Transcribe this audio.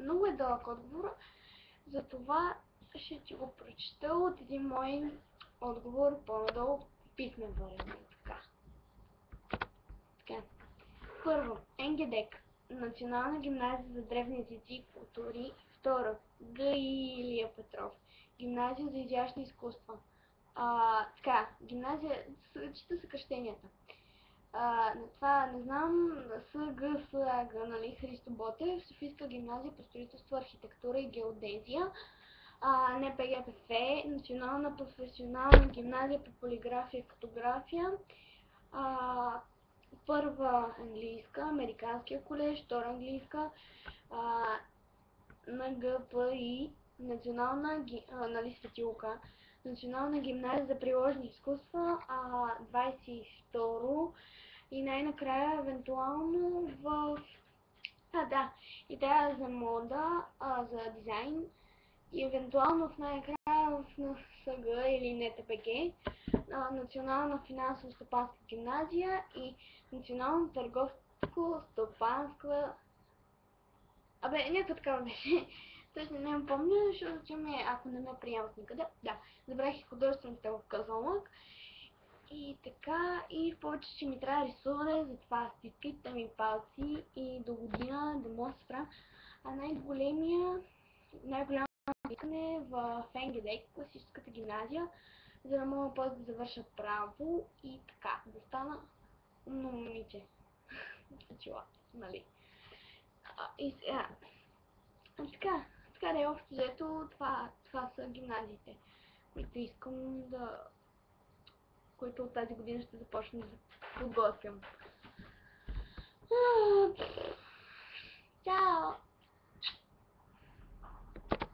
Много е дълъг отговор, затова ще ти го прочета от един мой отговор по-надолу в писмен вариант. Така. Първо, НГДЕК, Национална гимназия за древни езици и култури. Второ, ГИ Илия Петров, Гимназия за изящни изкуства. Гимназия, чета съкръщенията. На това не знам, СГ, нали, Христо Ботев, Софийска гимназия по строителство, архитектура и геодезия. НПГПФ, Национална професионална гимназия по полиграфия и фотография. Първа английска, Американския колеж, втора английска, НГПИ, нали Свети Лука, Национална гимназия за приложни изкуства, 22 и най-накрая евентуално в идея за мода, за дизайн и евентуално в най-накрая в НСГ или НТПГ, Национална финансово-стопанска гимназия и Национална търговско-стопанска... Някаква такава беше. Точно не ме помня, защото ако не ме приемат никъде. Да, забравих и художествената в Казанлък. И така, и в повече ще ми трябва рисуване, затова стискайте ми палци и до година да мога да спра. Най-голямо викане в НГД, класическата гимназия, за да мога после да завърша право и така, да стана умно момиче. Нали? И сега, така да е общо взето, това са гимназиите, които от тази година ще започна да подготвям.